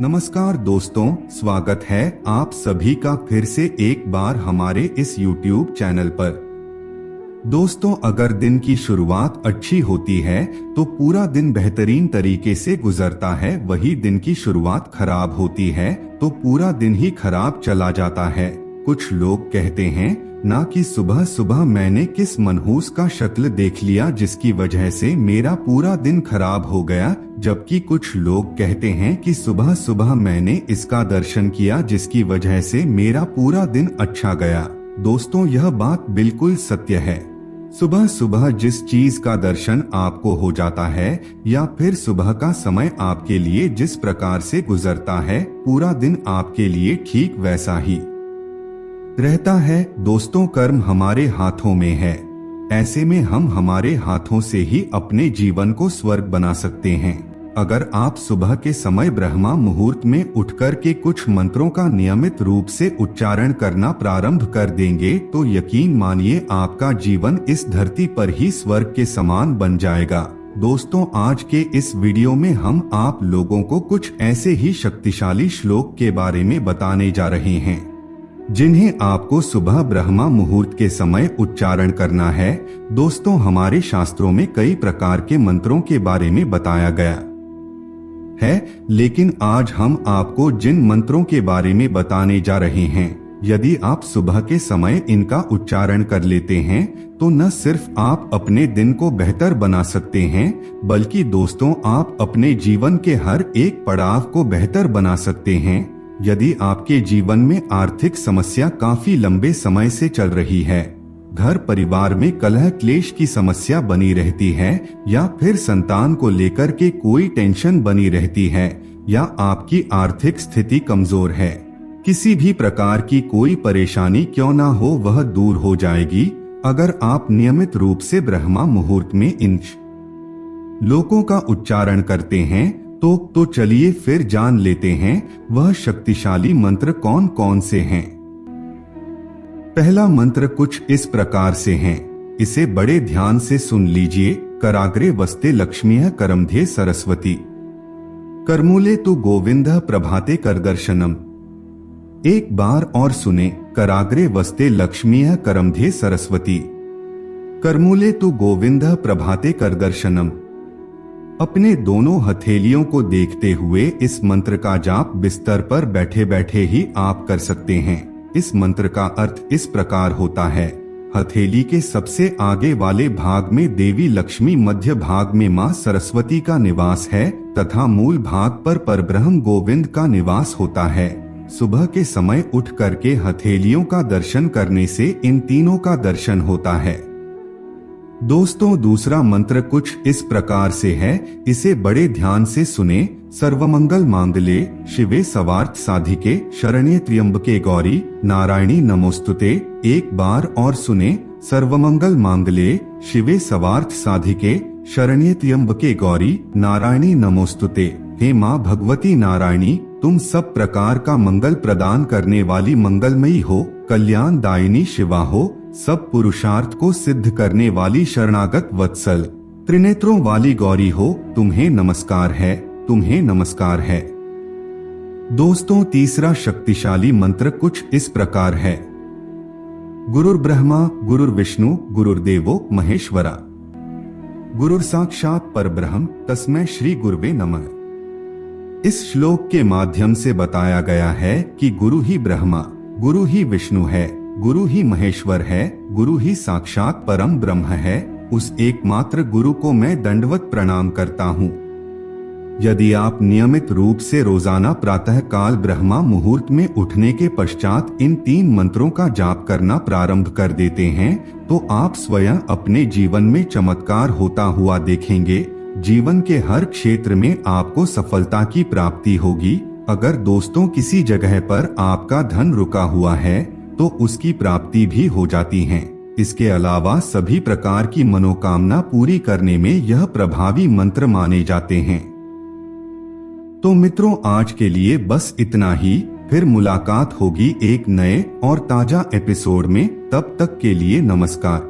नमस्कार दोस्तों, स्वागत है आप सभी का फिर से एक बार हमारे इस YouTube चैनल पर। दोस्तों, अगर दिन की शुरुआत अच्छी होती है तो पूरा दिन बेहतरीन तरीके से गुजरता है। वही दिन की शुरुआत खराब होती है तो पूरा दिन ही खराब चला जाता है। कुछ लोग कहते हैं ना कि सुबह सुबह मैंने किस मनहूस का शक्ल देख लिया जिसकी वजह से मेरा पूरा दिन खराब हो गया, जबकि कुछ लोग कहते हैं कि सुबह सुबह मैंने इसका दर्शन किया जिसकी वजह से मेरा पूरा दिन अच्छा गया। दोस्तों, यह बात बिल्कुल सत्य है। सुबह सुबह जिस चीज का दर्शन आपको हो जाता है या फिर सुबह का समय आपके लिए जिस प्रकार से गुजरता है, पूरा दिन आपके लिए ठीक वैसा ही रहता है। दोस्तों, कर्म हमारे हाथों में है। ऐसे में हम हमारे हाथों से ही अपने जीवन को स्वर्ग बना सकते हैं। अगर आप सुबह के समय ब्रह्मा मुहूर्त में उठकर के कुछ मंत्रों का नियमित रूप से उच्चारण करना प्रारंभ कर देंगे तो यकीन मानिए आपका जीवन इस धरती पर ही स्वर्ग के समान बन जाएगा। दोस्तों, आज के इस वीडियो में हम आप लोगों को कुछ ऐसे ही शक्तिशाली श्लोक के बारे में बताने जा रहे हैं जिन्हें आपको सुबह ब्रह्मा मुहूर्त के समय उच्चारण करना है। दोस्तों, हमारे शास्त्रों में कई प्रकार के मंत्रों के बारे में बताया गया है, लेकिन आज हम आपको जिन मंत्रों के बारे में बताने जा रहे हैं, यदि आप सुबह के समय इनका उच्चारण कर लेते हैं तो न सिर्फ आप अपने दिन को बेहतर बना सकते हैं, बल्कि दोस्तों आप अपने जीवन के हर एक पड़ाव को बेहतर बना सकते हैं। यदि आपके जीवन में आर्थिक समस्या काफी लंबे समय से चल रही है, घर परिवार में कलह क्लेश की समस्या बनी रहती है, या फिर संतान को लेकर के कोई टेंशन बनी रहती है, या आपकी आर्थिक स्थिति कमजोर है, किसी भी प्रकार की कोई परेशानी क्यों ना हो वह दूर हो जाएगी अगर आप नियमित रूप से ब्रह्मा मुहूर्त में इन श्लोकों का उच्चारण करते हैं। तो चलिए फिर जान लेते हैं वह शक्तिशाली मंत्र कौन कौन से हैं। पहला मंत्र कुछ इस प्रकार से है, इसे बड़े ध्यान से सुन लीजिए। कराग्रे वस्ते लक्ष्मीः करमध्ये सरस्वती, करमूले तु गोविंदः प्रभाते करदर्शनम। एक बार और सुने, कराग्रे वस्ते लक्ष्मीः करमध्ये सरस्वती, करमूले तु गोविंदः प्रभाते करदर्शनम। अपने दोनों हथेलियों को देखते हुए इस मंत्र का जाप बिस्तर पर बैठे बैठे ही आप कर सकते हैं। इस मंत्र का अर्थ इस प्रकार होता है, हथेली के सबसे आगे वाले भाग में देवी लक्ष्मी, मध्य भाग में मां सरस्वती का निवास है तथा मूल भाग पर परब्रह्म गोविंद का निवास होता है। सुबह के समय उठ करके हथेलियों का दर्शन करने से इन तीनों का दर्शन होता है। दोस्तों, दूसरा मंत्र कुछ इस प्रकार से है, इसे बड़े ध्यान से सुने। सर्वमंगल मांगले शिवे सर्वार्थ साधिके शरण्ये त्र्यंबके गौरी नारायणी नमोस्तुते। एक बार और सुने, सर्वमंगल मांगले शिवे सर्वार्थ साधिके शरण्ये त्र्यंबके गौरी नारायणी नमोस्तुते। हे माँ भगवती नारायणी, तुम सब प्रकार का मंगल प्रदान करने वाली मंगलमयी हो, कल्याण दायिनी शिवा हो, सब पुरुषार्थ को सिद्ध करने वाली शरणागत वत्सल, त्रिनेत्रों वाली गौरी हो, तुम्हें नमस्कार है, तुम्हें नमस्कार है। दोस्तों, तीसरा शक्तिशाली मंत्र कुछ इस प्रकार है, गुरुर्ब्रह्मा गुरुर्विष्णु गुरुर्देवो महेश्वरा, गुरुर्साक्षात् परब्रह्म तस्मै श्री गुरुवे नमः। इस श्लोक के माध्यम से बताया गया है कि गुरु ही ब्रह्मा, गुरु ही विष्णु है, गुरु ही महेश्वर है, गुरु ही साक्षात परम ब्रह्म है। उस एकमात्र गुरु को मैं दंडवत प्रणाम करता हूँ। यदि आप नियमित रूप से रोजाना प्रातः काल ब्रह्मा मुहूर्त में उठने के पश्चात इन 3 मंत्रों का जाप करना प्रारंभ कर देते हैं तो आप स्वयं अपने जीवन में चमत्कार होता हुआ देखेंगे। जीवन के हर क्षेत्र में आपको सफलता की प्राप्ति होगी। अगर दोस्तों किसी जगह पर आपका धन रुका हुआ है तो उसकी प्राप्ति भी हो जाती है। इसके अलावा सभी प्रकार की मनोकामना पूरी करने में यह प्रभावी मंत्र माने जाते हैं। तो मित्रों, आज के लिए बस इतना ही। फिर मुलाकात होगी एक नए और ताजा एपिसोड में। तब तक के लिए नमस्कार।